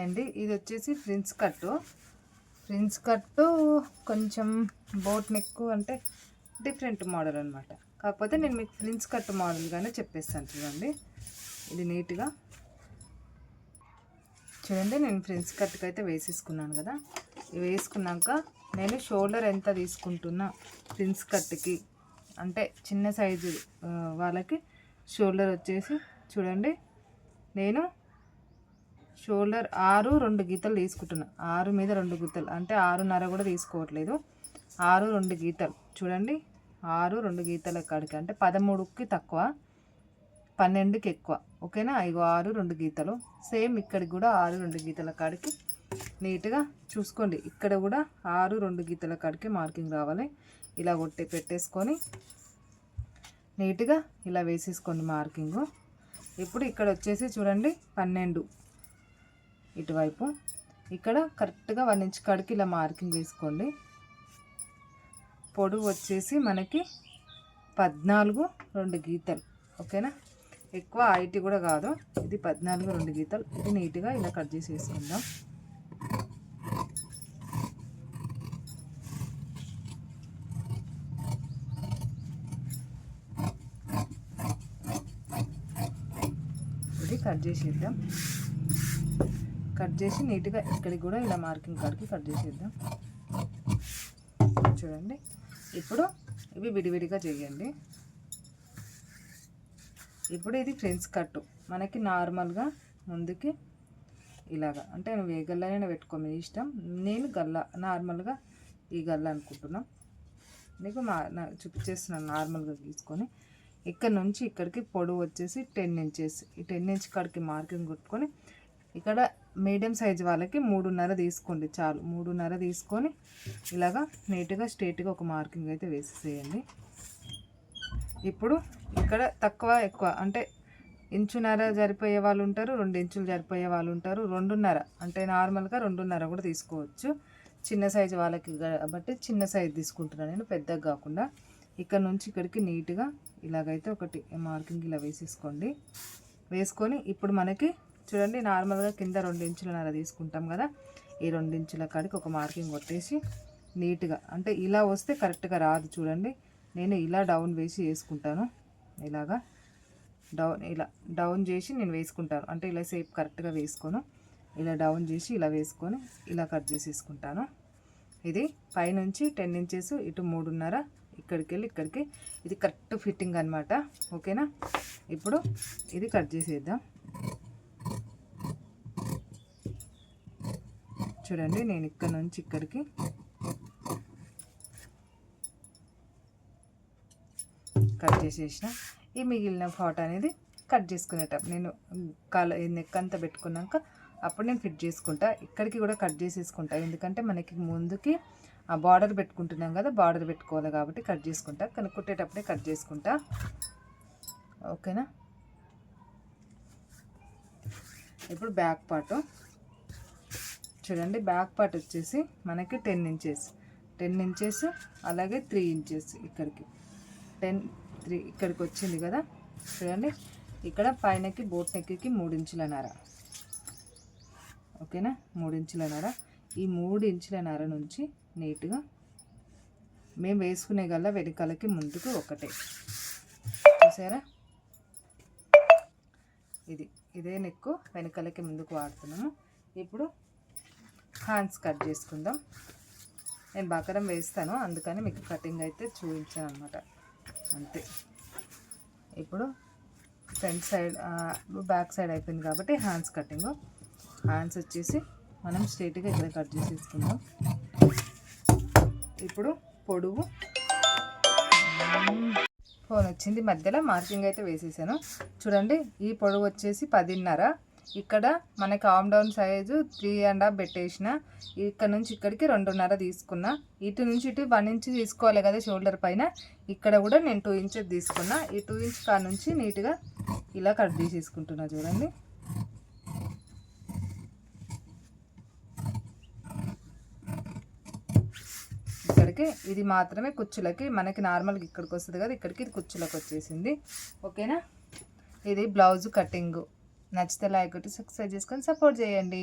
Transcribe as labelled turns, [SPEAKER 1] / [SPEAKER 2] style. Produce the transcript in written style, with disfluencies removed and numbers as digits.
[SPEAKER 1] అండి. ఇది వచ్చేసి ఫ్రిన్స్ కట్టు కొంచెం బోట్ నెక్ అంటే డిఫరెంట్ మోడల్ అనమాట. కాకపోతే నేను మీకు ఫ్రిన్స్ కట్ మోడల్గానే చెప్పేస్తాను. చూడండి, ఇది నీట్గా చూడండి. నేను ఫ్రిన్స్ కట్కి అయితే వేసేసుకున్నాను కదా. ఇవి వేసుకున్నాక నేను షోల్డర్ ఎంత తీసుకుంటున్నా ఫ్రిన్స్ కట్కి అంటే చిన్న సైజు వాళ్ళకి షోల్డర్ వచ్చేసి చూడండి, నేను షోల్డర్ 6 2 గీతలు తీసుకుంటున్నా. 6 మీద 2 గీతలు అంటే 6.5 కూడా తీసుకోవట్లేదు. 6 2 గీతలు చూడండి. 6 2 గీతల కాడికి అంటే 13కి తక్కువ, 12కి ఎక్కువ. ఓకేనా? ఇగో 6 2 గీతలు. సేమ్ ఇక్కడికి కూడా 6 2 గీతల కాడికి నీట్గా చూసుకోండి. ఇక్కడ కూడా 6 2 గీతల కాడికి మార్కింగ్ రావాలి. ఇలా పెట్టేసుకొని నీట్గా ఇలా వేసేసుకోండి మార్కింగు. ఇప్పుడు ఇక్కడ వచ్చేసి చూడండి 12 ఇటువైపు, ఇక్కడ కరెక్ట్గా 1 ఇంచ్ కాడికి ఇలా మార్కింగ్ వేసుకోండి. పొడవు వచ్చేసి మనకి 14 2 గీతలు. ఓకేనా? ఎక్కువ హైట్ కూడా కాదు, ఇది 14 2 గీతలు. ఇది నీట్గా ఇలా కట్ చేసి వేసుకుందాం. ఇది కట్ చేసేద్దాం. కట్ చేసి నీట్గా ఇక్కడికి కూడా ఇలా మార్కింగ్ కాడికి కట్ చేసేద్దాం. చూడండి, ఇప్పుడు ఇవి విడివిడిగా చేయండి. ఇప్పుడు ఇది ఫ్రిన్స్ కట్టు మనకి నార్మల్గా ముందుకి ఇలాగా అంటే నువ్వు ఏ గల్లైనా పెట్టుకో, మీ ఇష్టం. నేను గల్ల నార్మల్గా ఈ గల్ల అనుకుంటున్నా. నీకు చూపించేస్తున్నాను నార్మల్గా తీసుకొని. ఇక్కడ నుంచి ఇక్కడికి పొడవు వచ్చేసి 10 ఇంచెస్. ఈ 10 ఇంచ్ కాడికి మార్కింగ్ కొట్టుకొని ఇక్కడ మీడియం సైజ్ వాళ్ళకి 3.5 తీసుకోండి చాలు. 3.5 తీసుకొని ఇలాగా నీట్గా స్ట్రేట్గా ఒక మార్కింగ్ అయితే వేసేసేయండి. ఇప్పుడు ఇక్కడ తక్కువ ఎక్కువ అంటే 1.5 ఇంచు సరిపోయే వాళ్ళు ఉంటారు, 2 ఇంచులు సరిపోయే వాళ్ళు ఉంటారు, 2.5 అంటే నార్మల్గా 2.5 కూడా తీసుకోవచ్చు. చిన్న సైజు వాళ్ళకి కాబట్టి చిన్న సైజు తీసుకుంటున్నాను నేను, పెద్దగా కాకుండా. ఇక్కడ నుంచి ఇక్కడికి నీట్గా ఇలాగైతే ఒకటి మార్కింగ్ ఇలా వేసేసుకోండి. వేసుకొని ఇప్పుడు మనకి చూడండి నార్మల్గా కింద 2.5 ఇంచుల తీసుకుంటాం కదా, ఈ 2 ఇంచుల కాడికి ఒక మార్కింగ్ కొట్టేసి నీట్గా అంటే ఇలా వస్తే కరెక్ట్గా రాదు. చూడండి, నేను ఇలా డౌన్ వేసి వేసుకుంటాను. ఇలాగా ఇలా డౌన్ చేసి నేను వేసుకుంటాను. అంటే ఇలా షేప్ కరెక్ట్గా వేసుకోను, ఇలా డౌన్ చేసి ఇలా వేసుకొని ఇలా కట్ చేసేసుకుంటాను. ఇది పైనుంచి 10 ఇంచెస్, ఇటు 3.5, ఇక్కడికి వెళ్ళి ఇక్కడికి. ఇది కరెక్ట్ ఫిట్టింగ్ అనమాట. ఓకేనా? ఇప్పుడు ఇది కట్ చేసేద్దాం. చూడండి, నేను ఇక్కడ నుంచి ఇక్కడికి కట్ చేసేసిన. ఈ మిగిలిన పార్ట్ అనేది కట్ చేసుకునేటప్పుడు నేను నెక్ అంతా పెట్టుకున్నాక అప్పుడు నేను ఫిట్ చేసుకుంటా. ఇక్కడికి కూడా కట్ చేసేసుకుంటా, ఎందుకంటే మనకి ముందుకి ఆ బార్డర్ పెట్టుకుంటున్నాం కదా, బార్డర్ పెట్టుకోవాలి కాబట్టి కట్ చేసుకుంటా. కానీ కుట్టేటప్పుడే కట్ చేసుకుంటా. ఓకేనా? ఇప్పుడు బ్యాక్ పార్ట్ చూడండి. బ్యాక్ పార్ట్ వచ్చేసి మనకి 10 ఇంచెస్ అలాగే 3 ఇంచెస్ ఇక్కడికి 3 ఇక్కడికి వచ్చింది కదా. చూడండి, ఇక్కడ పైనకి బోట్ నెక్కి 3 ఇంచులన్నర. ఓకేనా? 3 ఇంచులన్నర. ఈ 3 ఇంచులన్నర నుంచి నీట్గా మేము వేసుకునే గల్ల వెనకాలకి ముందుకు ఒకటే. చూసారా? ఇదే నెక్కు వెనకాలకి ముందుకు వాడుతున్నాము. ఇప్పుడు హ్యాండ్స్ కట్ చేసుకుందాం. నేను బకరం వేస్తాను, అందుకని మీకు కటింగ్ అయితే చూపించాను అనమాట, అంతే. ఇప్పుడు ఫ్రంట్ సైడ్ బ్యాక్ సైడ్ అయిపోయింది కాబట్టి హ్యాండ్స్ కటింగ్. హ్యాండ్స్ వచ్చేసి మనం స్ట్రైట్గా ఇక్కడ కట్ చేసేసుకుందాం. ఇప్పుడు పొడవు ఫోన్ వచ్చింది, మధ్యలో మార్కింగ్ అయితే వేసేసాను. చూడండి, ఈ పొడవు వచ్చేసి 10.5. ఇక్కడ మనకి ఆమ్ డౌన్ సైజు 3.5 పెట్టేసిన. ఇక్కడ నుంచి ఇక్కడికి 2.5 తీసుకున్నా. ఇటు నుంచి ఇటు 1 ఇంచ్ తీసుకోవాలి కదా షోల్డర్ పైన. ఇక్కడ కూడా నేను 2 ఇంచెస్ తీసుకున్నా. ఈ 2 ఇంచ్ కాడ నుంచి నీట్గా ఇలా కట్ తీసేసుకుంటున్నా. చూడండి, ఇక్కడికి ఇది మాత్రమే కుచ్చులకి, మనకి నార్మల్గా ఇక్కడికి వస్తుంది కదా, ఇక్కడికి ఇది కుచ్చులకు వచ్చేసింది. ఓకేనా? ఇది బ్లౌజ్ కటింగ్. నచ్చితే లైక్ కొట్టి సబ్స్క్రైబ్ చేసుకొని సపోర్ట్ చేయండి.